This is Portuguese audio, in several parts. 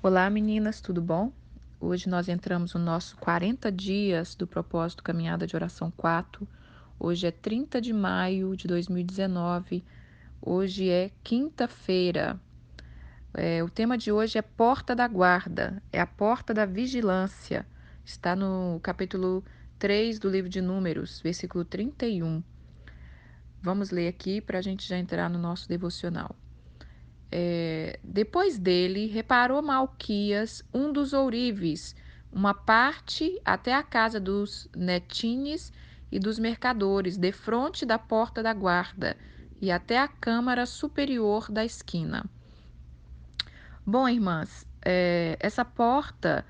Olá, meninas, tudo bom? Hoje nós entramos no nosso 40 dias do propósito Caminhada de Oração 4. Hoje é 30 de maio de 2019. Hoje é quinta-feira. O tema de hoje é Porta da Guarda, é a porta da vigilância. Está no capítulo 3 do livro de Números, versículo 31. Vamos ler aqui para a gente já entrar no nosso devocional. Depois dele, reparou Malquias, um dos ourives, uma parte até a casa dos netines e dos mercadores, defronte da porta da guarda, e até a câmara superior da esquina. Bom, irmãs, essa porta,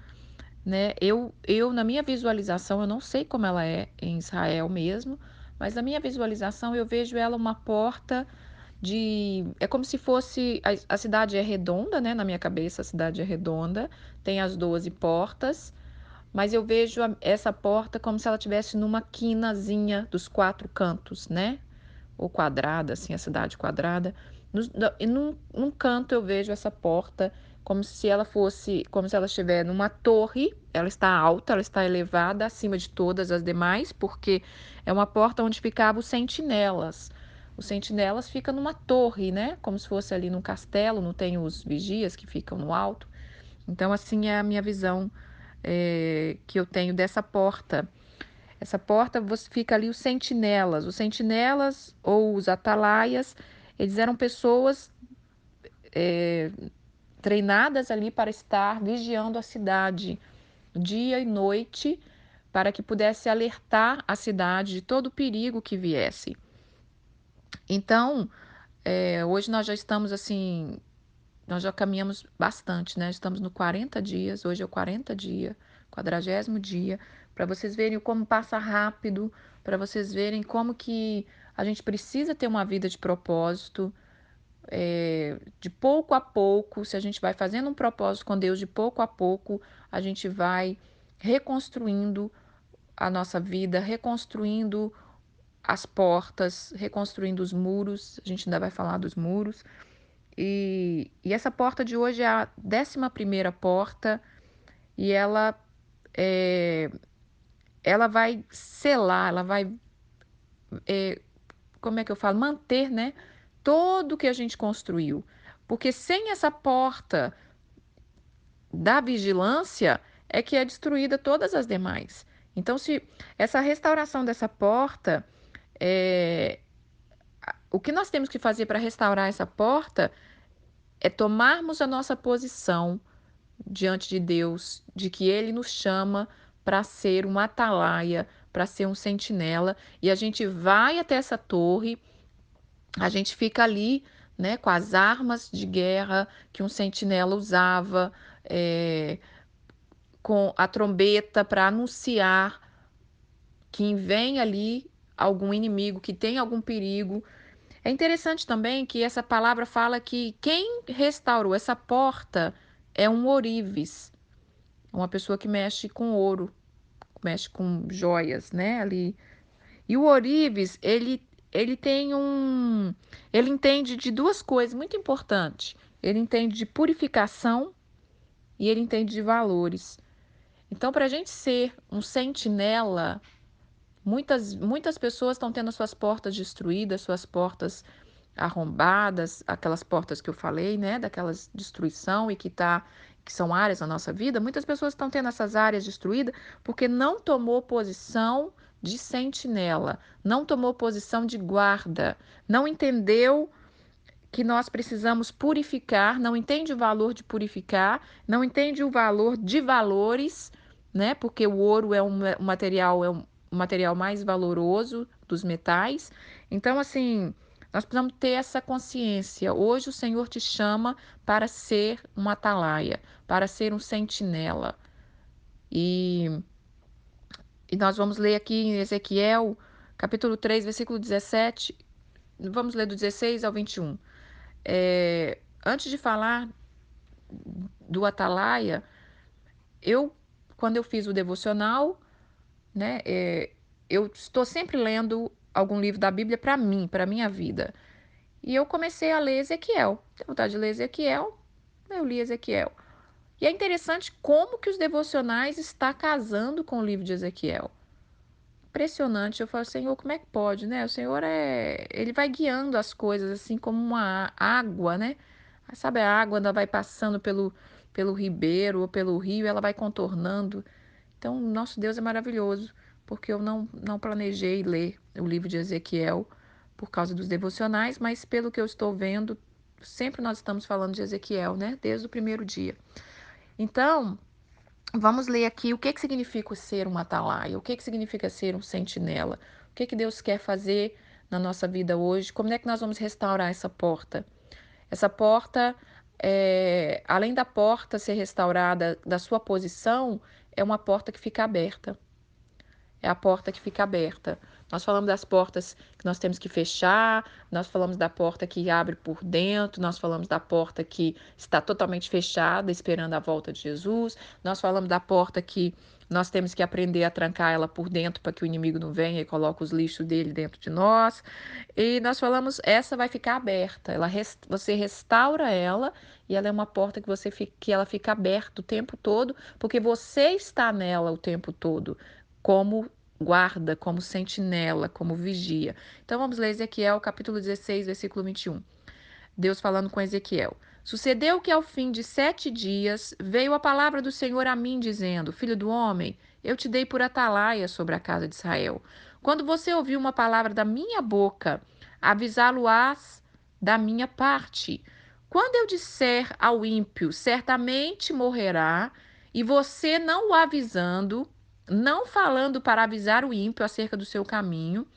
né, eu na minha visualização, eu não sei como ela é em Israel mesmo, mas na minha visualização eu vejo ela uma porta é como se fosse, a cidade é redonda, né, na minha cabeça a cidade é redonda, tem as 12 portas, mas eu vejo essa porta como se ela tivesse numa quinazinha dos quatro cantos, né, ou quadrada, assim, a cidade quadrada. E num canto eu vejo essa porta como se ela fosse, como se ela estiver numa torre, ela está alta, ela está elevada acima de todas as demais, porque é uma porta onde ficavam os sentinelas. Os sentinelas ficam numa torre, né? Como se fosse ali num castelo, não tem os vigias que ficam no alto. Então, assim é a minha visão que eu tenho dessa porta. Essa porta, você fica ali os sentinelas. Os sentinelas ou os atalaias, eles eram pessoas treinadas ali para estar vigiando a cidade dia e noite, para que pudesse alertar a cidade de todo o perigo que viesse. Então, hoje nós já estamos assim, nós já caminhamos bastante, né? Estamos no 40 dias, hoje é o 40 dia, 40º dia, para vocês verem como passa rápido, para vocês verem como que a gente precisa ter uma vida de propósito, de pouco a pouco, se a gente vai fazendo um propósito com Deus, de pouco a pouco, a gente vai reconstruindo a nossa vida, reconstruindo as portas, reconstruindo os muros, a gente ainda vai falar dos muros, e essa porta de hoje é a 11ª porta e é, ela vai selar, ela vai, como é que eu falo, manter, né, todo o que a gente construiu. Porque sem essa porta da vigilância é que é destruída todas as demais. Então, se essa restauração dessa porta, é, o que nós temos que fazer para restaurar essa porta é tomarmos a nossa posição diante de Deus, de que Ele nos chama para ser um atalaia, para ser um sentinela, e a gente vai até essa torre, a gente fica ali, né, com as armas de guerra que um sentinela usava, com a trombeta para anunciar que vem ali algum inimigo, que tem algum perigo. É interessante também que essa palavra fala que quem restaurou essa porta é um ourives, uma pessoa que mexe com ouro, mexe com joias, né, ali. E o ourives, ele tem ele entende de duas coisas muito importantes. Ele entende de purificação e ele entende de valores. Então, para a gente ser um sentinela, muitas pessoas estão tendo suas portas destruídas, suas portas arrombadas, aquelas portas que eu falei, né, daquelas destruição e que são áreas na nossa vida. Muitas pessoas estão tendo essas áreas destruídas porque não tomou posição de sentinela, não tomou posição de guarda, não entendeu que nós precisamos purificar, não entende o valor de purificar, não entende o valor de valores, né? Porque o ouro é um material mais valoroso dos metais. Então, assim, nós precisamos ter essa consciência. Hoje o Senhor te chama para ser um atalaia, para ser um sentinela. E, e nós vamos ler aqui em Ezequiel, capítulo 3, versículo 17. Vamos ler do 16 ao 21. Antes de falar do Atalaia, eu, quando eu fiz o devocional, né, eu estou sempre lendo algum livro da Bíblia para mim, para minha vida. E eu comecei a ler Ezequiel. Tenho vontade de ler Ezequiel, eu li Ezequiel. E é interessante como que os devocionais está casando com o livro de Ezequiel. Impressionante. Eu falo, Senhor, como é que pode, né? O Senhor ele vai guiando as coisas assim como uma água, né? Sabe, a água ainda vai passando pelo ribeiro ou pelo rio, ela vai contornando. Então, nosso Deus é maravilhoso, porque eu não planejei ler o livro de Ezequiel por causa dos devocionais, mas pelo que eu estou vendo, sempre nós estamos falando de Ezequiel, né? Desde o primeiro dia. Então, vamos ler aqui o que significa ser um atalaia, o que significa ser um sentinela, o que Deus quer fazer na nossa vida hoje, como é que nós vamos restaurar essa porta. Essa porta, além da porta ser restaurada da sua posição, é uma porta que fica aberta. É a porta que fica aberta. Nós falamos das portas que nós temos que fechar, nós falamos da porta que abre por dentro, nós falamos da porta que está totalmente fechada, esperando a volta de Jesus, nós falamos da porta que nós temos que aprender a trancar ela por dentro para que o inimigo não venha e coloque os lixos dele dentro de nós. E nós falamos, essa vai ficar aberta, você restaura ela e ela é uma porta que ela fica aberta o tempo todo, porque você está nela o tempo todo como guarda, como sentinela, como vigia. Então vamos ler Ezequiel capítulo 16, versículo 21. Deus falando com Ezequiel. Sucedeu que ao fim de 7 dias veio a palavra do Senhor a mim, dizendo: Filho do homem, eu te dei por atalaia sobre a casa de Israel. Quando você ouvir uma palavra da minha boca, avisá-lo-ás da minha parte. Quando eu disser ao ímpio, certamente morrerá, e você não o avisando, não falando para avisar o ímpio acerca do seu caminho,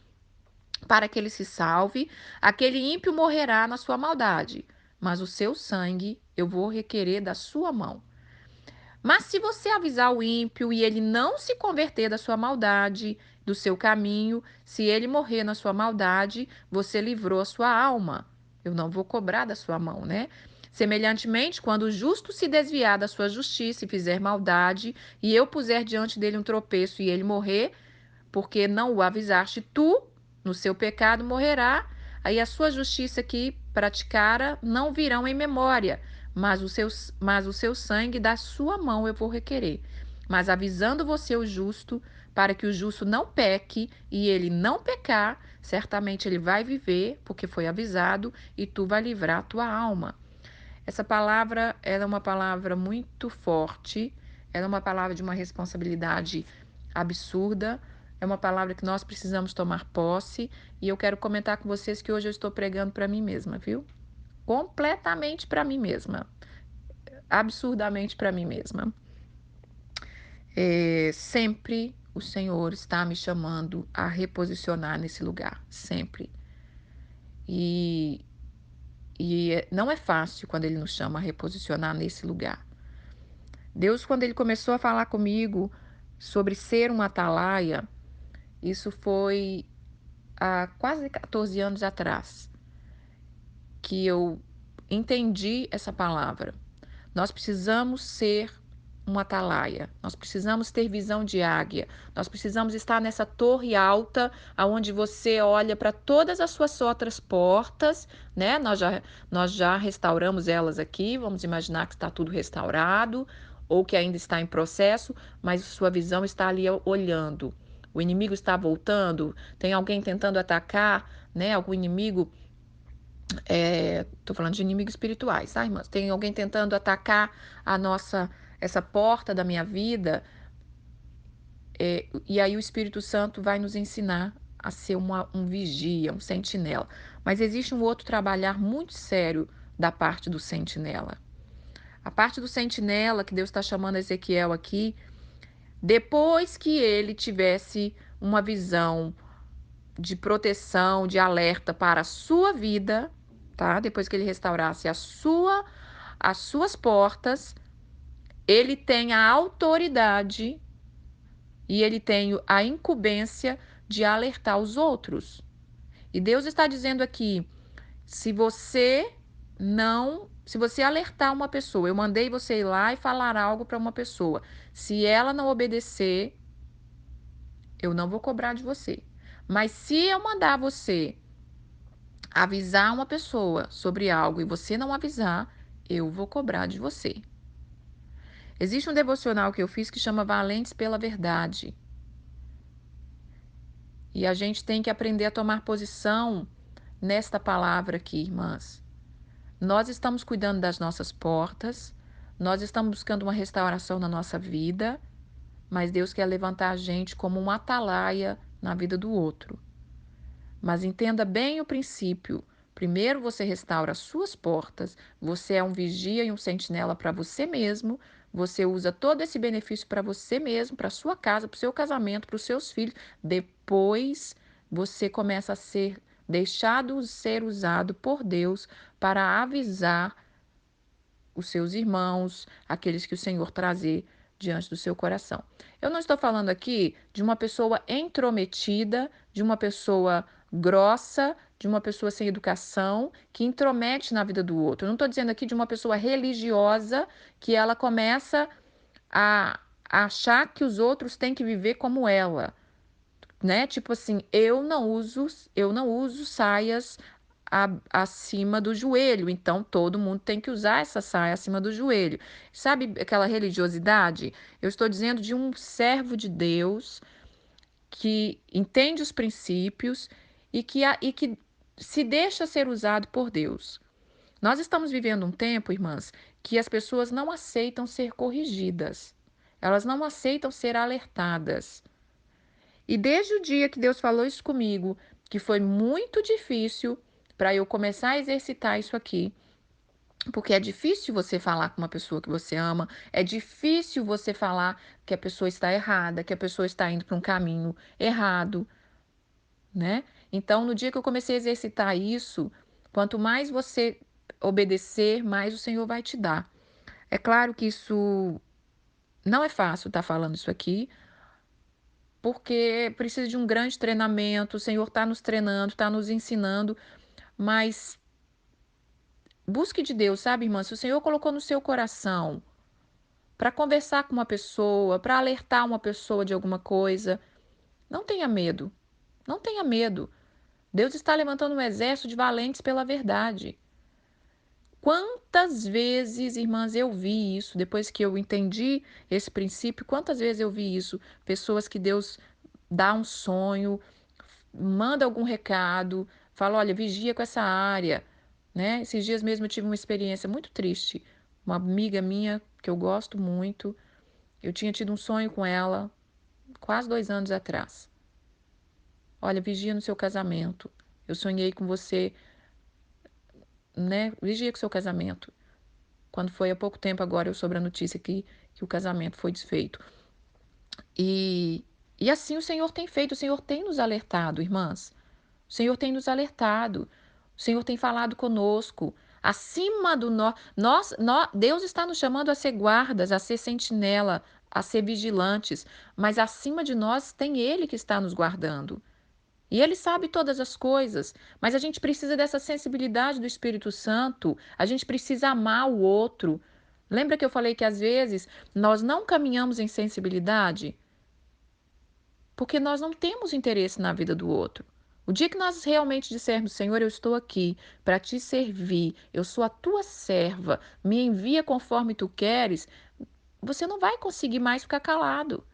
para que ele se salve, aquele ímpio morrerá na sua maldade, mas o seu sangue eu vou requerer da sua mão. Mas se você avisar o ímpio e ele não se converter da sua maldade, do seu caminho, se ele morrer na sua maldade, você livrou a sua alma. Eu não vou cobrar da sua mão, né? Semelhantemente, quando o justo se desviar da sua justiça e fizer maldade, e eu puser diante dele um tropeço e ele morrer, porque não o avisaste tu, no seu pecado morrerá, aí a sua justiça que praticara não virão em memória, mas o seu sangue da sua mão eu vou requerer. Mas avisando você o justo, para que o justo não peque e ele não pecar, certamente ele vai viver, porque foi avisado, e tu vai livrar a tua alma. Essa palavra, ela é uma palavra muito forte, ela é uma palavra de uma responsabilidade absurda, é uma palavra que nós precisamos tomar posse, e eu quero comentar com vocês que hoje eu estou pregando para mim mesma, viu? Completamente para mim mesma, absurdamente para mim mesma. Sempre o Senhor está me chamando a reposicionar nesse lugar, sempre. E, e não é fácil quando Ele nos chama a reposicionar nesse lugar. Deus, quando Ele começou a falar comigo sobre ser um atalaia, isso foi há quase 14 anos atrás, que eu entendi essa palavra. Nós precisamos ser um atalaia, nós precisamos ter visão de águia, nós precisamos estar nessa torre alta, aonde você olha para todas as suas outras portas, né? Nós já restauramos elas aqui, vamos imaginar que está tudo restaurado, ou que ainda está em processo, mas sua visão está ali olhando. O inimigo está voltando, tem alguém tentando atacar, né? Algum inimigo, tô falando de inimigos espirituais, tá, irmãs? Tem alguém tentando atacar essa porta da minha vida, e aí o Espírito Santo vai nos ensinar a ser um vigia, um sentinela. Mas existe um outro trabalhar muito sério da parte do sentinela. A parte do sentinela, que Deus está chamando Ezequiel aqui, depois que ele tivesse uma visão de proteção, de alerta para a sua vida, tá? Depois que ele restaurasse as suas portas, ele tem a autoridade e ele tem a incumbência de alertar os outros. E Deus está dizendo aqui, se você alertar uma pessoa, eu mandei você ir lá e falar algo para uma pessoa, se ela não obedecer, eu não vou cobrar de você. Mas se eu mandar você avisar uma pessoa sobre algo e você não avisar, eu vou cobrar de você. Existe um devocional que eu fiz que chama Valentes pela Verdade. E a gente tem que aprender a tomar posição nesta palavra aqui, irmãs. Nós estamos cuidando das nossas portas, nós estamos buscando uma restauração na nossa vida, mas Deus quer levantar a gente como um atalaia na vida do outro. Mas entenda bem o princípio. Primeiro você restaura as suas portas, você é um vigia e um sentinela para você mesmo, você usa todo esse benefício para você mesmo, para sua casa, para o seu casamento, para os seus filhos. Depois você começa a ser deixado ser usado por Deus para avisar os seus irmãos, aqueles que o Senhor trazer diante do seu coração. Eu não estou falando aqui de uma pessoa intrometida, de uma pessoa grossa, de uma pessoa sem educação, que intromete na vida do outro. Eu não estou dizendo aqui de uma pessoa religiosa que ela começa a achar que os outros têm que viver como ela, né? Tipo assim, eu não uso saias acima do joelho, então todo mundo tem que usar essa saia acima do joelho. Sabe aquela religiosidade? Eu estou dizendo de um servo de Deus que entende os princípios e que se deixa ser usado por Deus. Nós estamos vivendo um tempo, irmãs, que as pessoas não aceitam ser corrigidas. Elas não aceitam ser alertadas. E desde o dia que Deus falou isso comigo, que foi muito difícil para eu começar a exercitar isso aqui, porque é difícil você falar com uma pessoa que você ama, é difícil você falar que a pessoa está errada, que a pessoa está indo para um caminho errado, né? Então, no dia que eu comecei a exercitar isso, quanto mais você obedecer, mais o Senhor vai te dar. É claro que isso não é fácil estar falando isso aqui, porque precisa de um grande treinamento, o Senhor está nos treinando, está nos ensinando, mas busque de Deus, sabe, irmã? Se o Senhor colocou no seu coração para conversar com uma pessoa, para alertar uma pessoa de alguma coisa, não tenha medo, não tenha medo. Deus está levantando um exército de valentes pela verdade. Quantas vezes, irmãs, eu vi isso, depois que eu entendi esse princípio, quantas vezes eu vi isso? Pessoas que Deus dá um sonho, manda algum recado, fala, olha, vigia com essa área, né? Esses dias mesmo eu tive uma experiência muito triste. Uma amiga minha, que eu gosto muito, eu tinha tido um sonho com ela quase 2 anos atrás. Olha, vigia no seu casamento. Eu sonhei com você, né? Vigia com o seu casamento. Quando foi há pouco tempo agora, eu soube a notícia que o casamento foi desfeito. E, e assim o Senhor tem feito, o Senhor tem nos alertado, irmãs. O Senhor tem nos alertado. O Senhor tem falado conosco. Acima do Deus está nos chamando a ser guardas, a ser sentinela, a ser vigilantes, mas acima de nós tem Ele que está nos guardando. E Ele sabe todas as coisas, mas a gente precisa dessa sensibilidade do Espírito Santo, a gente precisa amar o outro. Lembra que eu falei que às vezes nós não caminhamos em sensibilidade? Porque nós não temos interesse na vida do outro. O dia que nós realmente dissermos, Senhor, eu estou aqui para te servir, eu sou a tua serva, me envia conforme tu queres, você não vai conseguir mais ficar calado.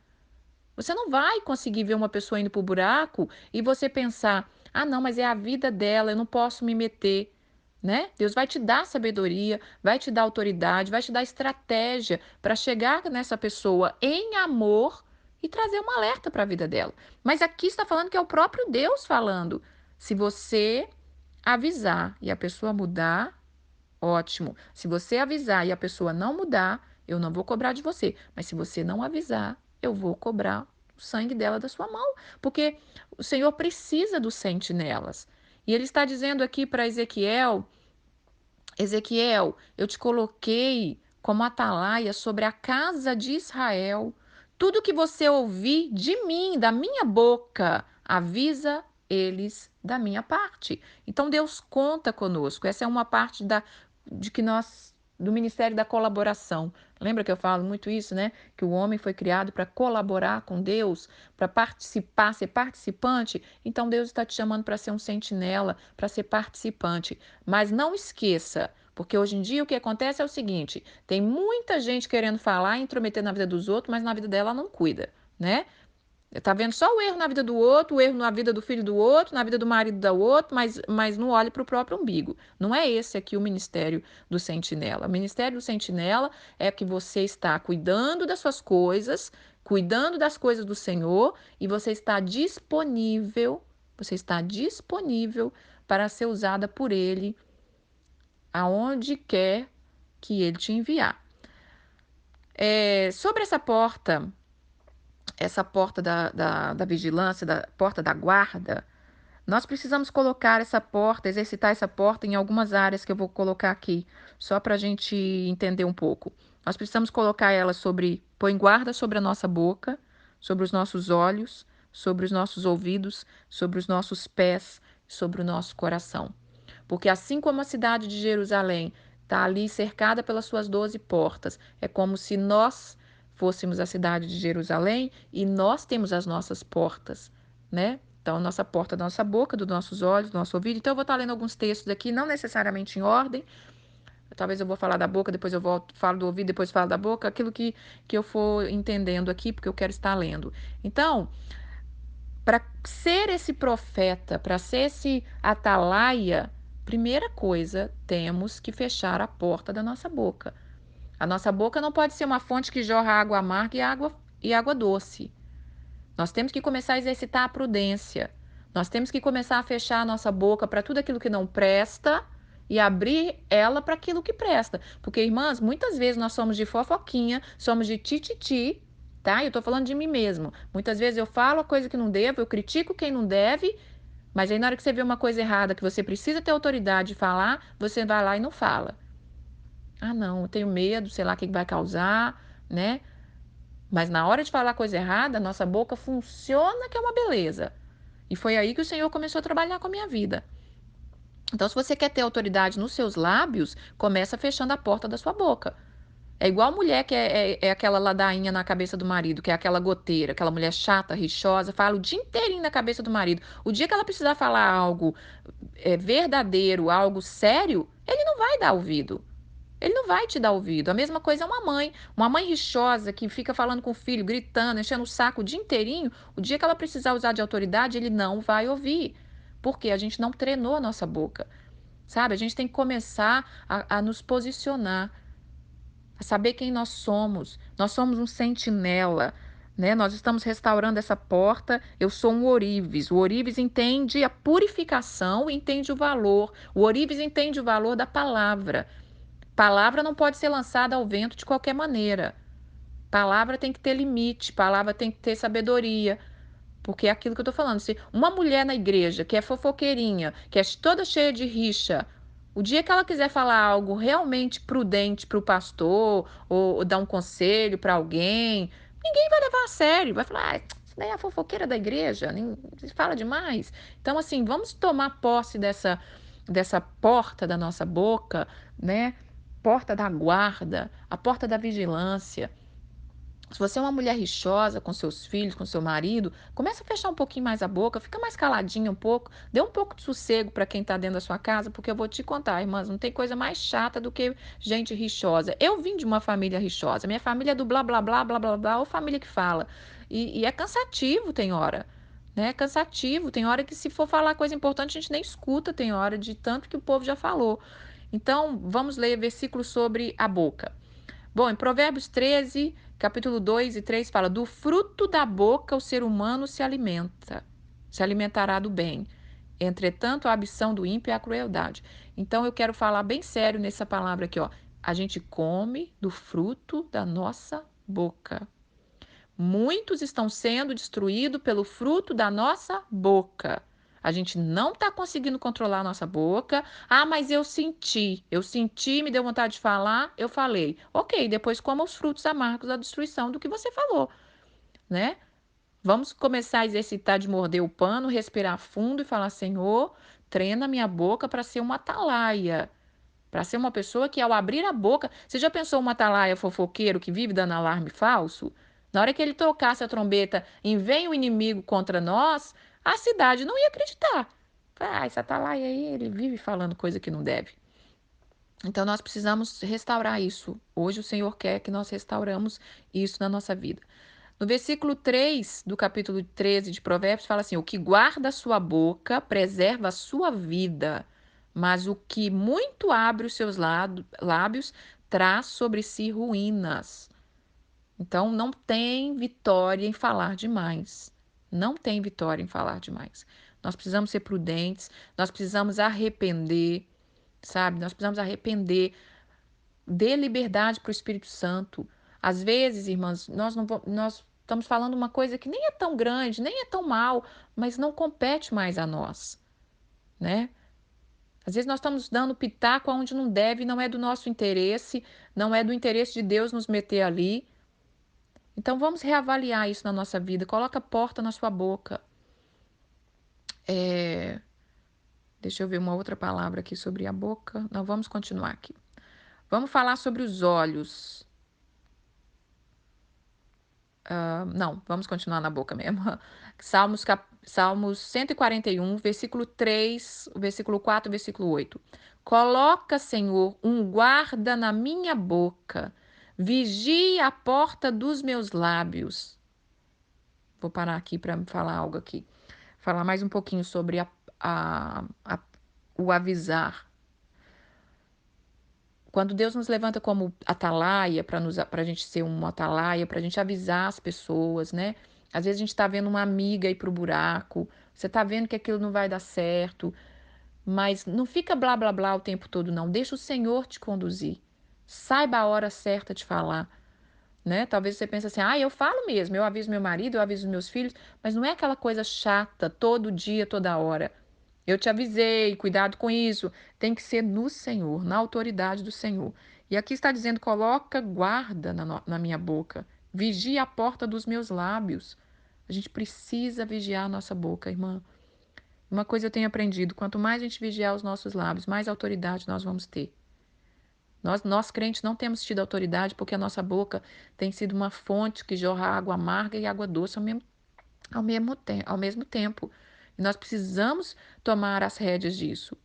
Você não vai conseguir ver uma pessoa indo para o buraco e você pensar, ah, não, mas é a vida dela, eu não posso me meter. Né? Deus vai te dar sabedoria, vai te dar autoridade, vai te dar estratégia para chegar nessa pessoa em amor e trazer um alerta para a vida dela. Mas aqui está falando que é o próprio Deus falando. Se você avisar e a pessoa mudar, ótimo. Se você avisar e a pessoa não mudar, eu não vou cobrar de você. Mas se você não avisar, eu vou cobrar o sangue dela da sua mão. Porque o Senhor precisa dos sentinelas. E ele está dizendo aqui para Ezequiel: Ezequiel, eu te coloquei como atalaia sobre a casa de Israel. Tudo que você ouvir de mim, da minha boca, avisa eles da minha parte. Então Deus conta conosco. Essa é uma parte de que nós do ministério da colaboração. Lembra que eu falo muito isso, né? Que o homem foi criado para colaborar com Deus, para participar, ser participante. Então Deus está te chamando para ser um sentinela, para ser participante. Mas não esqueça, Porque hoje em dia o que acontece é o seguinte, tem muita gente querendo falar e intrometer na vida dos outros, mas na vida dela ela não cuida, né? Tá vendo só o erro na vida do outro, o erro na vida do filho do outro, na vida do marido do outro, mas não olhe para o próprio umbigo. Não é esse aqui o ministério do sentinela. O ministério do sentinela é que você está cuidando das suas coisas, cuidando das coisas do Senhor e você está disponível para ser usada por Ele aonde quer que Ele te enviar. Sobre essa porta da vigilância, da porta da guarda, nós precisamos colocar essa porta, exercitar essa porta em algumas áreas que eu vou colocar aqui, só para a gente entender um pouco. Nós precisamos colocar ela põe guarda sobre a nossa boca, sobre os nossos olhos, sobre os nossos ouvidos, sobre os nossos pés, sobre o nosso coração. Porque assim como a cidade de Jerusalém está ali cercada pelas suas 12 portas, é como se nós fôssemos a cidade de Jerusalém e nós temos as nossas portas, né? Então, a nossa porta da nossa boca, dos nossos olhos, do nosso ouvido. Então, eu vou estar lendo alguns textos aqui, não necessariamente em ordem. Talvez eu vou falar da boca, depois eu volto, falo do ouvido, depois falo da boca, aquilo que eu for entendendo aqui, porque eu quero estar lendo. Então, para ser esse profeta, para ser esse atalaia, primeira coisa, temos que fechar a porta da nossa boca. A nossa boca não pode ser uma fonte que jorra água amarga e água doce. Nós temos que começar a exercitar a prudência. Nós temos que começar a fechar a nossa boca para tudo aquilo que não presta e abrir ela para aquilo que presta. Porque, irmãs, muitas vezes nós somos de fofoquinha, somos de tititi, tá? Eu tô falando de mim mesmo. Muitas vezes eu falo a coisa que não devo, eu critico quem não deve, mas aí na hora que você vê uma coisa errada que você precisa ter autoridade de falar, você vai lá e não fala. Ah, não, eu tenho medo, sei lá o que vai causar, né? Mas na hora de falar coisa errada, nossa boca funciona que é uma beleza. E foi aí que o Senhor começou a trabalhar com a minha vida. Então, se você quer ter autoridade nos seus lábios, começa fechando a porta da sua boca. É igual a mulher que é aquela ladainha na cabeça do marido, que é aquela goteira, aquela mulher chata, rixosa, fala o dia inteirinho na cabeça do marido. O dia que ela precisar falar algo verdadeiro, algo sério, ele não vai dar ouvido. Ele não vai te dar ouvido. A mesma coisa é uma mãe rixosa que fica falando com o filho, gritando, enchendo o saco o dia inteirinho. O dia que ela precisar usar de autoridade, ele não vai ouvir. Porque a gente não treinou a nossa boca, sabe? A gente tem que começar a nos posicionar, a saber quem nós somos. Nós somos um sentinela, né? Nós estamos restaurando essa porta. Eu sou um ourives. O ourives entende a purificação, entende o valor. O ourives entende o valor da palavra. Palavra não pode ser lançada ao vento de qualquer maneira. Palavra tem que ter limite, palavra tem que ter sabedoria. Porque é aquilo que eu estou falando. Se uma mulher na igreja que é fofoqueirinha, que é toda cheia de rixa, o dia que ela quiser falar algo realmente prudente para o pastor, ou dar um conselho para alguém, ninguém vai levar a sério. Vai falar, isso daí é a fofoqueira da igreja, fala demais. Então, assim, vamos tomar posse dessa porta da nossa boca, né? Porta da guarda, a porta da vigilância. Se você é uma mulher rixosa com seus filhos, com seu marido, começa a fechar um pouquinho mais a boca, fica mais caladinha um pouco, dê um pouco de sossego para quem está dentro da sua casa, porque eu vou te contar, irmãs, não tem coisa mais chata do que gente rixosa. Eu vim de uma família rixosa, minha família é do blá blá blá blá blá blá, ou família que fala. E é cansativo, tem hora. Né? É cansativo, tem hora que se for falar coisa importante a gente nem escuta, tem hora de tanto que o povo já falou. Então, vamos ler versículos sobre a boca. Bom, em Provérbios 13, capítulo 2 e 3 fala: do fruto da boca o ser humano se alimentará do bem. Entretanto, a ambição do ímpio é a crueldade. Então, eu quero falar bem sério nessa palavra aqui, ó. A gente come do fruto da nossa boca. Muitos estão sendo destruídos pelo fruto da nossa boca. A gente não está conseguindo controlar a nossa boca. Ah, mas eu senti, me deu vontade de falar, eu falei. Ok, depois coma os frutos amargos da destruição do que você falou, né? Vamos começar a exercitar de morder o pano, respirar fundo e falar: Senhor, treina minha boca para ser uma atalaia. Para ser uma pessoa que, ao abrir a boca. Você já pensou uma atalaia fofoqueiro que vive dando alarme falso? Na hora que ele tocasse a trombeta e vem o inimigo contra nós, a cidade não ia acreditar. Ah, esse atalaia aí, ele vive falando coisa que não deve. Então nós precisamos restaurar isso. Hoje o Senhor quer que nós restauramos isso na nossa vida. No versículo 3 do capítulo 13 de Provérbios, fala assim: o que guarda a sua boca preserva a sua vida, mas o que muito abre os seus lábios traz sobre si ruínas. Então, não tem vitória em falar demais. Não tem vitória em falar demais. Nós precisamos ser prudentes, nós precisamos arrepender, sabe? Nós precisamos arrepender, dê liberdade para o Espírito Santo. Às vezes, irmãs, nós estamos falando uma coisa que nem é tão grande, nem é tão mal, mas não compete mais a nós, né? Às vezes nós estamos dando pitaco aonde não deve, não é do nosso interesse, não é do interesse de Deus nos meter ali. Então vamos reavaliar isso na nossa vida. Coloca a porta na sua boca. É, deixa eu ver uma outra palavra aqui sobre a boca. Não, vamos continuar aqui. Vamos falar sobre os olhos. Não, vamos continuar na boca mesmo. Salmos 141, versículo 3, versículo 4, versículo 8. Coloca, Senhor, um guarda na minha boca, vigie a porta dos meus lábios. Vou parar aqui para falar algo aqui. Falar mais um pouquinho sobre a, o avisar. Quando Deus nos levanta como atalaia, para a gente ser uma atalaia, para a gente avisar as pessoas, né? Às vezes a gente está vendo uma amiga ir para o buraco, você está vendo que aquilo não vai dar certo, mas não fica blá blá blá o tempo todo, não. Deixa o Senhor te conduzir. Saiba a hora certa de falar, né? Talvez você pense assim, eu falo mesmo, eu aviso meu marido, eu aviso meus filhos, mas não é aquela coisa chata, todo dia, toda hora. Eu te avisei, cuidado com isso. Tem que ser no Senhor, na autoridade do Senhor. E aqui está dizendo: coloca guarda na minha boca, vigia a porta dos meus lábios. A gente precisa vigiar a nossa boca, irmã. Uma coisa eu tenho aprendido: quanto mais a gente vigiar os nossos lábios, mais autoridade nós vamos ter. Nós crentes não temos tido autoridade porque a nossa boca tem sido uma fonte que jorra água amarga e água doce ao mesmo tempo. E nós precisamos tomar as rédeas disso.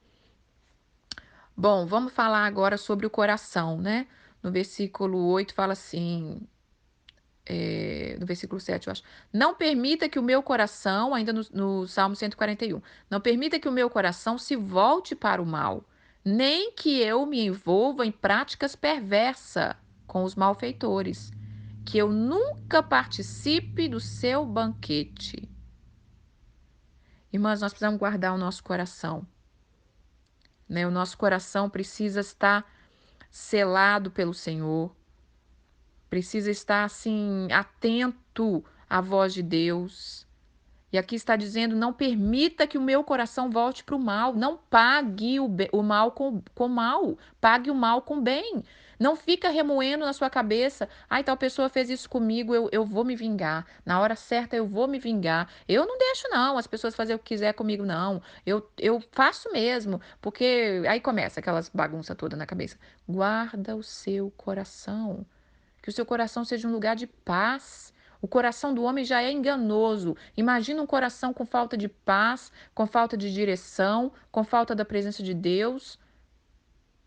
Bom, vamos falar agora sobre o coração, né? No versículo 8 fala assim, no versículo 7, eu acho. Não permita que o meu coração, ainda no Salmo 141, não permita que o meu coração se volte para o mal, nem que eu me envolva em práticas perversas com os malfeitores, que eu nunca participe do seu banquete. Irmãs, nós precisamos guardar o nosso coração, né? O nosso coração precisa estar selado pelo Senhor, precisa estar assim atento à voz de Deus. E aqui está dizendo: não permita que o meu coração volte para o mal. Não pague o mal com mal. Pague o mal com bem. Não fica remoendo na sua cabeça. Tal pessoa fez isso comigo, eu vou me vingar. Na hora certa eu vou me vingar. Eu não deixo, não, as pessoas fazerem o que quiser comigo, não. Eu faço mesmo. Porque aí começa aquelas bagunça toda na cabeça. Guarda o seu coração. Que o seu coração seja um lugar de paz. O coração do homem já é enganoso. Imagina um coração com falta de paz, com falta de direção, com falta da presença de Deus.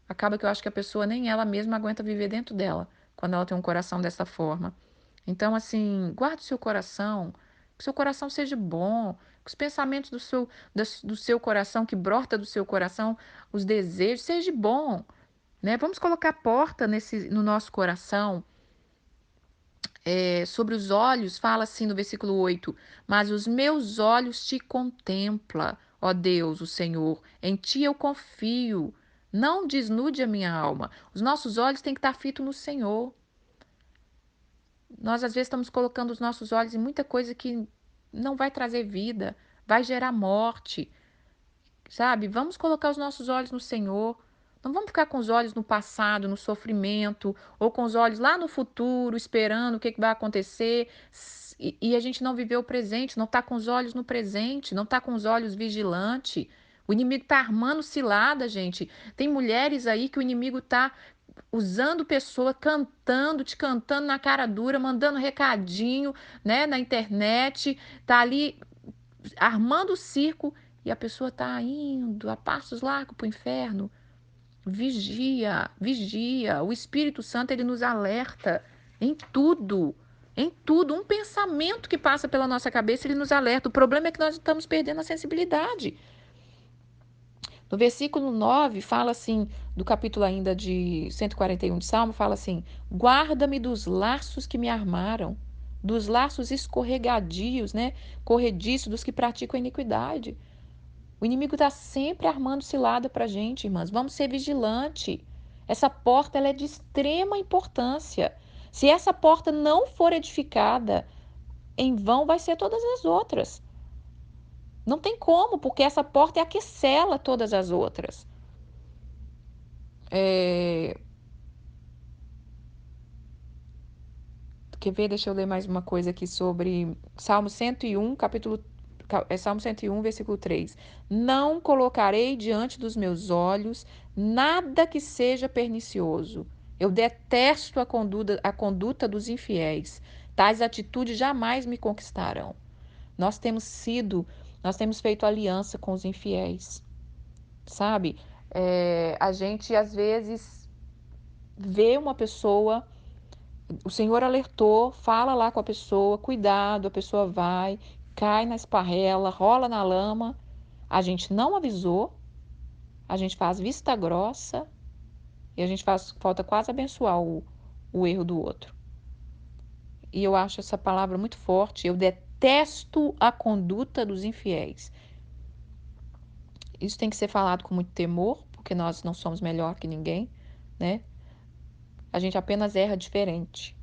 Acaba que eu acho que a pessoa nem ela mesma aguenta viver dentro dela, quando ela tem um coração dessa forma. Então, assim, guarde o seu coração, que o seu coração seja bom, que os pensamentos do seu coração, que brota do seu coração, os desejos, seja bom, né? Vamos colocar porta no nosso coração. Sobre os olhos, fala assim no versículo 8: mas os meus olhos te contemplam, ó Deus, o Senhor, em ti eu confio. Não desnude a minha alma. Os nossos olhos têm que estar fitos no Senhor. Nós, às vezes, estamos colocando os nossos olhos em muita coisa que não vai trazer vida, vai gerar morte, sabe? Vamos colocar os nossos olhos no Senhor. Não vamos ficar com os olhos no passado, no sofrimento, ou com os olhos lá no futuro, esperando o que vai acontecer, e a gente não viveu o presente, não está com os olhos no presente, não está com os olhos vigilante. O inimigo está armando cilada, gente. Tem mulheres aí que o inimigo está usando pessoa, cantando, te cantando na cara dura, mandando recadinho, né, na internet, tá ali armando o circo e a pessoa tá indo a passos largos para o inferno. Vigia, vigia. O Espírito Santo, ele nos alerta em tudo. Em tudo. Um pensamento que passa pela nossa cabeça, ele nos alerta. O problema é que nós estamos perdendo a sensibilidade. No versículo 9, fala assim, do capítulo ainda de 141 de Salmo, fala assim: guarda-me dos laços que me armaram, dos laços escorregadios, né? Corrediços dos que praticam iniquidade. O inimigo está sempre armando cilada para a gente, irmãs. Vamos ser vigilantes. Essa porta ela é de extrema importância. Se essa porta não for edificada, em vão vai ser todas as outras. Não tem como, porque essa porta é a que sela todas as outras. Quer ver? Deixa eu ler mais uma coisa aqui sobre Salmo 101, Salmo 101, versículo 3. Não colocarei diante dos meus olhos nada que seja pernicioso. Eu detesto a conduta dos infiéis. Tais atitudes jamais me conquistarão. Nós temos sido, nós temos feito aliança com os infiéis, sabe? A gente às vezes vê uma pessoa, o Senhor alertou, fala lá com a pessoa, cuidado, a pessoa vai, cai na esparrela, rola na lama. A gente não avisou, a gente faz vista grossa e a gente falta quase abençoar o erro do outro. E eu acho essa palavra muito forte. Eu detesto a conduta dos infiéis. Isso tem que ser falado com muito temor, porque nós não somos melhor que ninguém, né? A gente apenas erra diferente.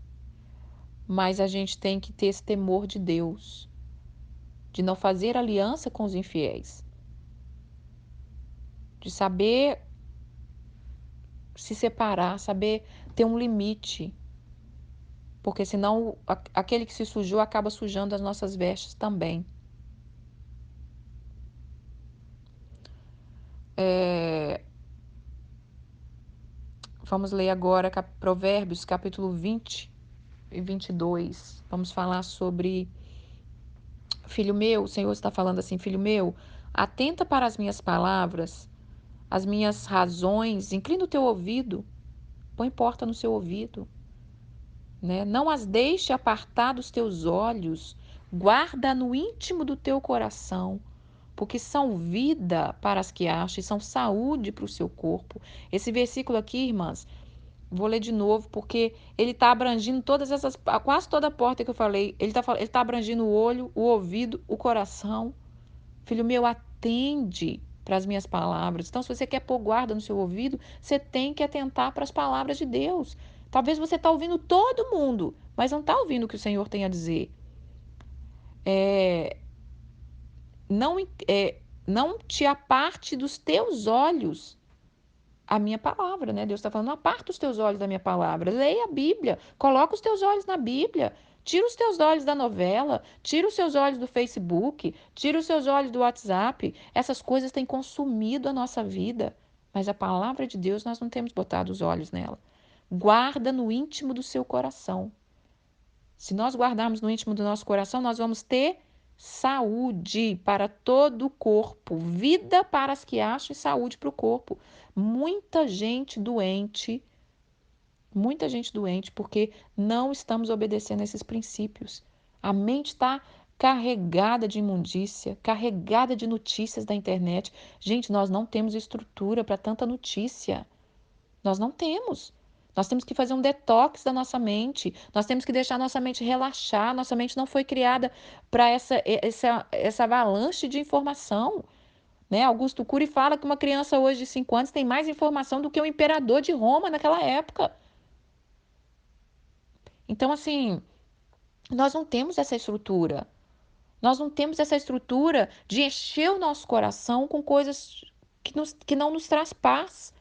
Mas a gente tem que ter esse temor de Deus, de não fazer aliança com os infiéis, de saber se separar, saber ter um limite, porque senão aquele que se sujou acaba sujando as nossas vestes também. Vamos ler agora Provérbios, capítulo 20 e 22. Vamos falar sobre, filho meu, o Senhor está falando assim, filho meu, atenta para as minhas palavras, as minhas razões, inclina o teu ouvido, põe porta no seu ouvido, né? Não as deixe apartar dos teus olhos, guarda no íntimo do teu coração, porque são vida para as que acham e são saúde para o seu corpo. Esse versículo aqui, irmãs, vou ler de novo, porque ele está abrangindo todas essas, quase toda a porta que eu falei. Ele tá abrangindo o olho, o ouvido, o coração. Filho meu, atende para as minhas palavras. Então, se você quer pôr guarda no seu ouvido, você tem que atentar para as palavras de Deus. Talvez você está ouvindo todo mundo, mas não está ouvindo o que o Senhor tem a dizer. Não, não te aparte dos teus olhos a minha palavra, né? Deus está falando, não aparta os teus olhos da minha palavra. Leia a Bíblia, coloca os teus olhos na Bíblia. Tira os teus olhos da novela, tira os seus olhos do Facebook, tira os seus olhos do WhatsApp. Essas coisas têm consumido a nossa vida, mas a palavra de Deus nós não temos botado os olhos nela. Guarda no íntimo do seu coração. Se nós guardarmos no íntimo do nosso coração, nós vamos ter saúde para todo o corpo, vida para as que acham e saúde para o corpo. Muita gente doente, porque não estamos obedecendo a esses princípios. A mente está carregada de imundícia, carregada de notícias da internet. Gente, nós não temos estrutura para tanta notícia. Nós não temos. Nós temos que fazer um detox da nossa mente. Nós temos que deixar nossa mente relaxar. Nossa mente não foi criada para essa avalanche de informação. Né? Augusto Cury fala que uma criança hoje de 5 anos tem mais informação do que o imperador de Roma naquela época. Então, assim, nós não temos essa estrutura. Nós não temos essa estrutura de encher o nosso coração com coisas que não nos traz paz.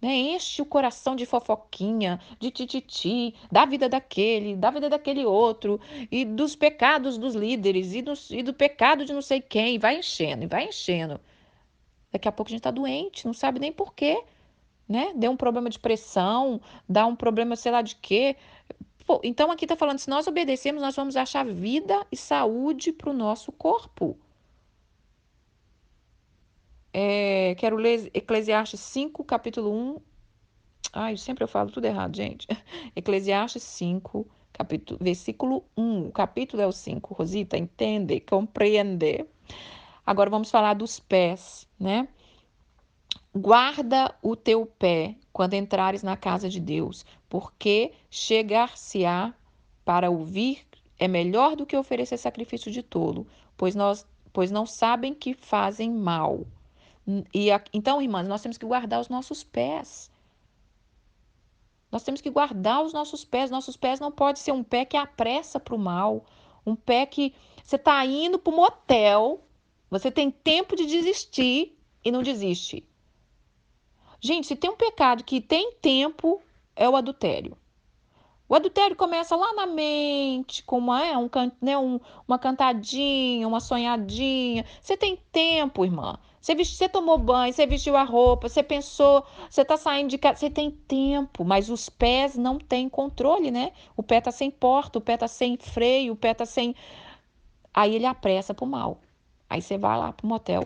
Né? Enche o coração de fofoquinha, de tititi, da vida daquele outro, e dos pecados dos líderes, e do pecado de não sei quem. Vai enchendo, e vai enchendo. Daqui a pouco a gente está doente, não sabe nem por quê. Né? Deu um problema de pressão, dá um problema sei lá de quê. Pô, então aqui está falando, se nós obedecermos, nós vamos achar vida e saúde para o nosso corpo. Quero ler Eclesiastes 5, capítulo 1. Ai, sempre eu falo tudo errado, gente. Eclesiastes 5, versículo 1. O capítulo é o 5. Rosita, entende? Compreende? Agora vamos falar dos pés, né? Guarda o teu pé quando entrares na casa de Deus, porque chegar-se-á para ouvir é melhor do que oferecer sacrifício de tolo, pois não sabem que fazem mal. Então, irmãs, nós temos que guardar os nossos pés. Nós temos que guardar os nossos pés. Nossos pés não pode ser um pé que apressa para o mal, um pé que você está indo para o motel, você tem tempo de desistir e não desiste. Gente, se tem um pecado que tem tempo, é o adultério. O adultério começa lá na mente, com uma cantadinha, uma sonhadinha. Você tem tempo, irmã. Você tomou banho, você vestiu a roupa, você pensou, você está saindo de casa. Você tem tempo, mas os pés não têm controle, né? O pé está sem porta, o pé está sem freio, o pé está sem. Aí ele apressa pro mal. Aí você vai lá pro motel,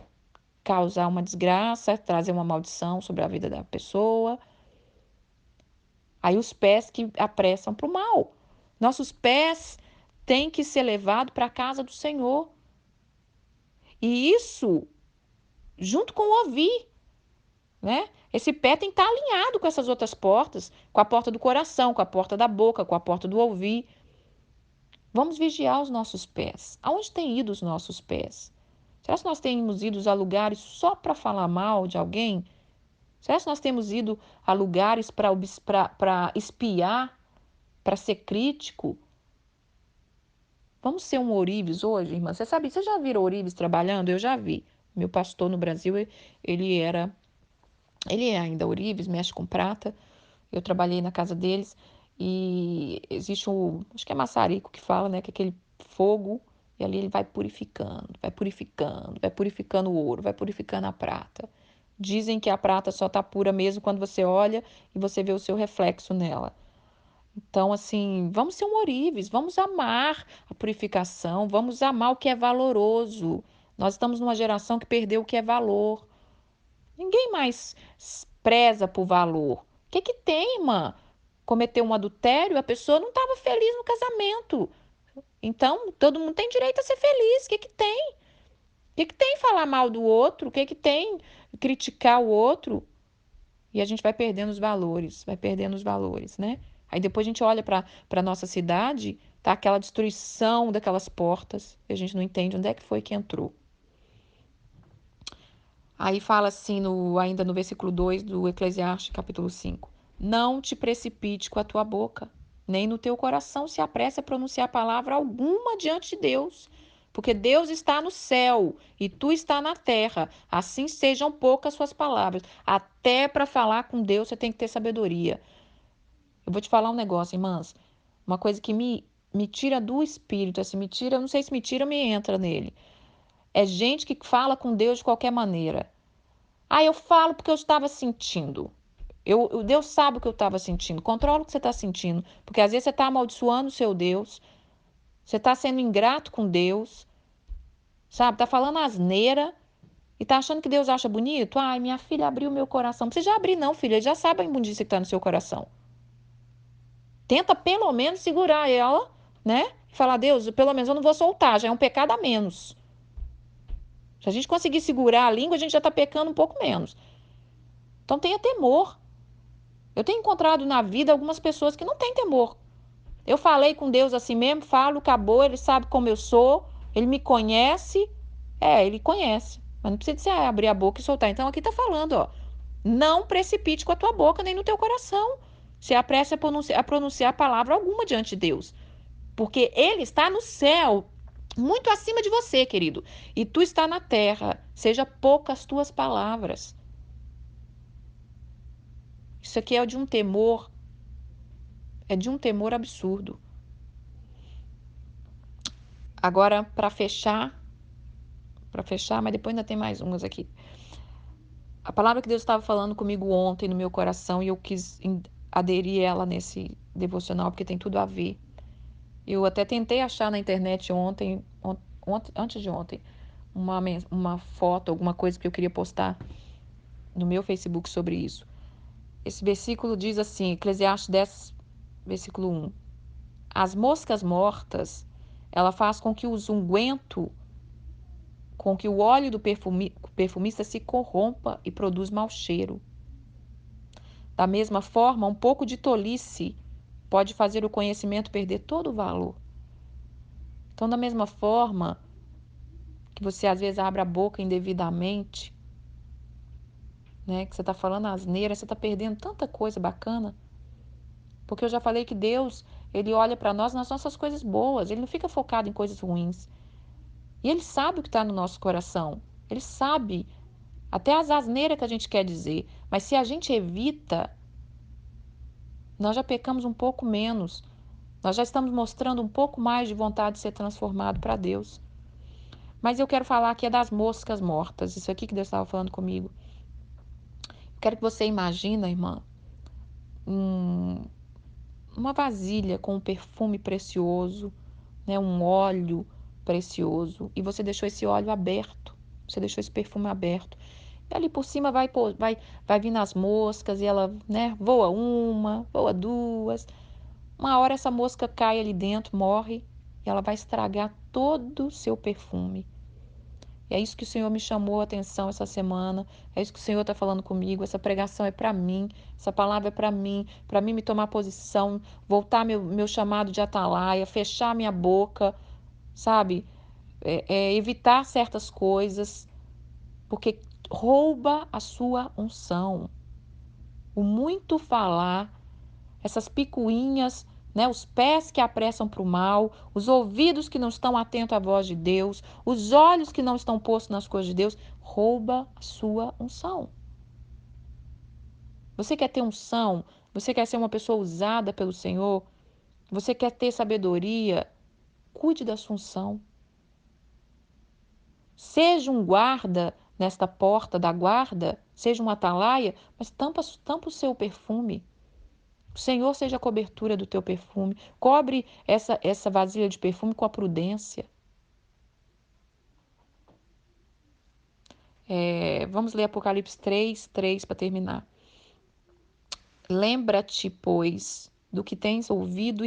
causar uma desgraça, trazer uma maldição sobre a vida da pessoa. Aí os pés que apressam para o mal. Nossos pés têm que ser levados para a casa do Senhor. E isso junto com o ouvir, né? Esse pé tem que estar alinhado com essas outras portas, com a porta do coração, com a porta da boca, com a porta do ouvir. Vamos vigiar os nossos pés. Aonde têm ido os nossos pés? Será que nós temos ido a lugares só para falar mal de alguém? Será que nós temos ido a lugares para espiar, para ser crítico? Vamos ser um ourives hoje, irmã? Você já viu ourives trabalhando? Eu já vi. Meu pastor no Brasil, ele era, ele é ainda ourives, mexe com prata. Eu trabalhei na casa deles e existe acho que é maçarico que fala, né? Que é aquele fogo e ali ele vai purificando, vai purificando, vai purificando o ouro, vai purificando a prata. Dizem que a prata só tá pura mesmo quando você olha e você vê o seu reflexo nela. Então, assim, vamos ser um ourives, vamos amar a purificação, vamos amar o que é valoroso. Nós estamos numa geração que perdeu o que é valor. Ninguém mais preza por valor. O que que tem, irmã? Cometeu um adultério, a pessoa não estava feliz no casamento. Então, todo mundo tem direito a ser feliz. O que que tem? O que que tem falar mal do outro? O que que tem criticar o outro? E a gente vai perdendo os valores, né? Aí depois a gente olha para a nossa cidade, tá aquela destruição daquelas portas, e a gente não entende onde é que foi que entrou. Aí fala assim, ainda no versículo 2 do Eclesiastes, capítulo 5. Não te precipite com a tua boca, nem no teu coração se apresse a pronunciar palavra alguma diante de Deus, porque Deus está no céu e tu está na terra. Assim sejam poucas suas palavras. Até para falar com Deus você tem que ter sabedoria. Eu vou te falar um negócio, irmãs. Uma coisa que me tira do espírito, assim, me tira, eu não sei se me tira ou me entra nele. É gente que fala com Deus de qualquer maneira. Ah, eu falo porque eu estava sentindo. Deus sabe o que eu estava sentindo. Controla o que você está sentindo. Porque às vezes você está amaldiçoando o seu Deus. Você está sendo ingrato com Deus. Sabe? Está falando asneira. E está achando que Deus acha bonito? Ai, minha filha abriu meu coração. Não precisa já abrir, não, filha. Ele já sabe a imundícia que está no seu coração. Tenta pelo menos segurar ela, né? E falar, Deus, pelo menos eu não vou soltar. Já é um pecado a menos. Se a gente conseguir segurar a língua, a gente já está pecando um pouco menos. Então tenha temor. Eu tenho encontrado na vida algumas pessoas que não têm temor. Eu falei com Deus assim mesmo, falo, acabou, ele sabe como eu sou, ele me conhece. Ele conhece. Mas não precisa de você abrir a boca e soltar. Então aqui tá falando, ó. Não precipite com a tua boca nem no teu coração. Se apresse a pronunciar palavra alguma diante de Deus. Porque ele está no céu, muito acima de você, querido. E tu está na terra. Seja poucas tuas palavras. Isso aqui é de um temor absurdo. Agora, para fechar, mas depois ainda tem mais umas aqui. A palavra que Deus estava falando comigo ontem no meu coração e eu quis aderir ela nesse devocional porque tem tudo a ver. Eu até tentei achar na internet antes de ontem, uma foto, alguma coisa que eu queria postar no meu Facebook sobre isso. Esse versículo diz assim, Eclesiastes 10, versículo 1. As moscas mortas, ela faz com que com que o óleo do perfumista se corrompa e produz mau cheiro. Da mesma forma, um pouco de tolice pode fazer o conhecimento perder todo o valor. Então, da mesma forma que você às vezes abre a boca indevidamente, né, que você está falando asneira, você está perdendo tanta coisa bacana. Porque eu já falei que Deus, ele olha para nós nas nossas coisas boas, ele não fica focado em coisas ruins. E ele sabe o que está no nosso coração. Ele sabe até as asneiras que a gente quer dizer. Mas se a gente evita, nós já pecamos um pouco menos. Nós já estamos mostrando um pouco mais de vontade de ser transformado para Deus. Mas eu quero falar aqui das moscas mortas. Isso aqui que Deus estava falando comigo. Eu quero que você imagine, irmã, uma vasilha com um perfume precioso, né, um óleo precioso, e você deixou esse óleo aberto, você deixou esse perfume aberto. E ali por cima vai vir as moscas e ela, né, voa uma, voa duas. Uma hora essa mosca cai ali dentro, morre, e ela vai estragar todo o seu perfume. E é isso que o Senhor me chamou a atenção essa semana. É isso que o Senhor está falando comigo. Essa pregação é para mim. Essa palavra é para mim me tomar posição, voltar meu chamado de atalaia, fechar minha boca, sabe? Evitar certas coisas, porque rouba a sua unção. O muito falar, essas picuinhas, né, os pés que apressam para o mal, os ouvidos que não estão atentos à voz de Deus, os olhos que não estão postos nas coisas de Deus, rouba a sua unção. Você quer ter unção? Você quer ser uma pessoa usada pelo Senhor? Você quer ter sabedoria? Cuide da sua unção. Seja um guarda nesta porta da guarda, seja um atalaia, mas tampa o seu perfume. O Senhor seja a cobertura do teu perfume. Cobre essa vasilha de perfume com a prudência. Vamos ler Apocalipse 3:3 para terminar. Lembra-te, pois, do que tens ouvido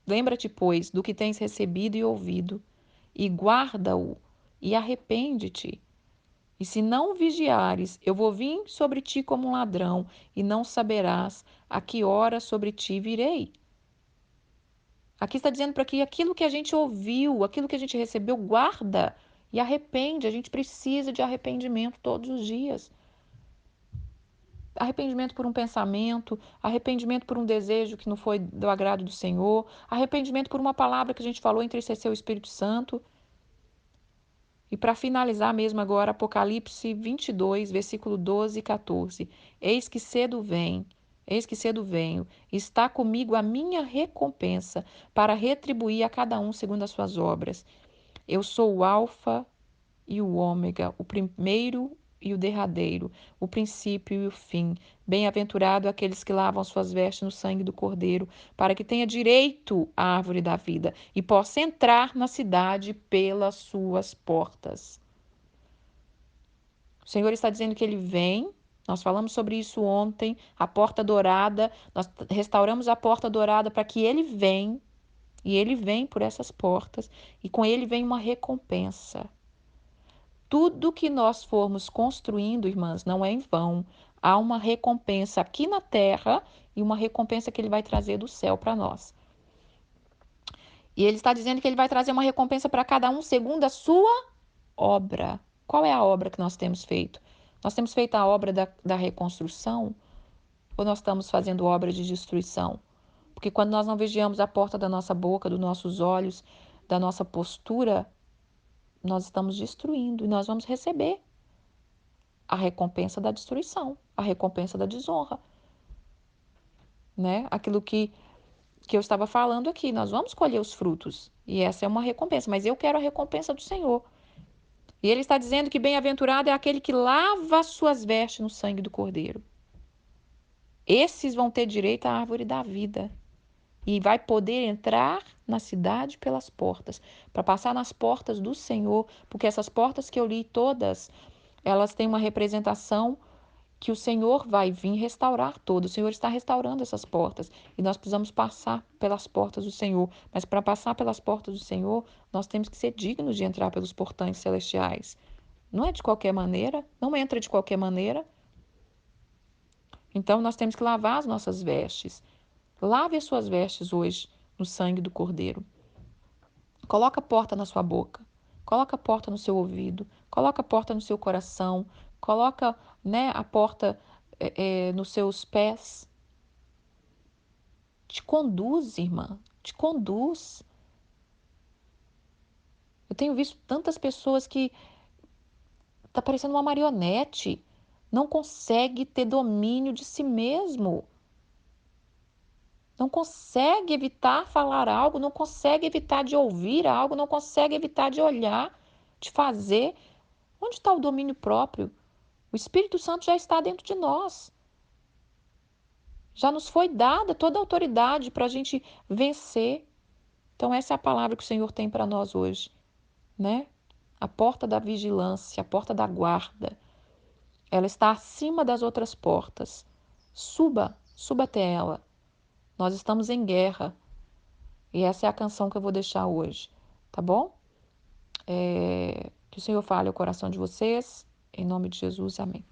Lembra-te, pois, do que tens recebido e ouvido, e guarda-o, e arrepende-te. E se não vigiares, eu vou vir sobre ti como um ladrão, e não saberás a que hora sobre ti virei. Aqui está dizendo para que aquilo que a gente ouviu, aquilo que a gente recebeu, guarda e arrepende. A gente precisa de arrependimento todos os dias. Arrependimento por um pensamento, arrependimento por um desejo que não foi do agrado do Senhor, arrependimento por uma palavra que a gente falou, entristeceu o Espírito Santo. E para finalizar mesmo agora, Apocalipse 22, versículo 12 e 14. Eis que cedo venho, está comigo a minha recompensa, para retribuir a cada um segundo as suas obras. Eu sou o Alfa e o Ômega, o primeiro e o derradeiro, o princípio e o fim. Bem-aventurado aqueles que lavam suas vestes no sangue do Cordeiro, para que tenha direito à árvore da vida e possa entrar na cidade pelas suas portas. O Senhor está dizendo que ele vem. Nós falamos sobre isso ontem, a porta dourada, nós restauramos a porta dourada para que ele venha, e ele vem por essas portas, e com ele vem uma recompensa. Tudo que nós formos construindo, irmãs, não é em vão. Há uma recompensa aqui na terra e uma recompensa que ele vai trazer do céu para nós. E ele está dizendo que ele vai trazer uma recompensa para cada um segundo a sua obra. Qual é a obra que nós temos feito? Nós temos feito a obra da reconstrução ou nós estamos fazendo obra de destruição? Porque quando nós não vigiamos a porta da nossa boca, dos nossos olhos, da nossa postura, nós estamos destruindo e nós vamos receber a recompensa da destruição, a recompensa da desonra, né? Aquilo que eu estava falando aqui, nós vamos colher os frutos e essa é uma recompensa, mas eu quero a recompensa do Senhor. E ele está dizendo que bem-aventurado é aquele que lava as suas vestes no sangue do Cordeiro. Esses vão ter direito à árvore da vida e vai poder entrar na cidade pelas portas, para passar nas portas do Senhor, porque essas portas que eu li todas, elas têm uma representação que o Senhor vai vir restaurar tudo. O Senhor está restaurando essas portas e nós precisamos passar pelas portas do Senhor. Mas para passar pelas portas do Senhor, nós temos que ser dignos de entrar pelos portões celestiais. Não é de qualquer maneira, não entra de qualquer maneira. Então nós temos que lavar as nossas vestes. Lave as suas vestes hoje no sangue do Cordeiro. Coloca a porta na sua boca. Coloca a porta no seu ouvido. Coloca a porta no seu coração. Coloca, né, a porta nos seus pés. Te conduz, irmã. Te conduz. Eu tenho visto tantas pessoas que tá parecendo uma marionete. Não consegue ter domínio de si mesmo. Não consegue evitar falar algo, não consegue evitar de ouvir algo, não consegue evitar de olhar, de fazer. Onde está o domínio próprio? O Espírito Santo já está dentro de nós. Já nos foi dada toda a autoridade para a gente vencer. Então, essa é a palavra que o Senhor tem para nós hoje, né? A porta da vigilância, a porta da guarda, ela está acima das outras portas. Suba, suba até ela. Nós estamos em guerra. E essa é a canção que eu vou deixar hoje, tá bom? Que o Senhor fale ao coração de vocês. Em nome de Jesus, amém.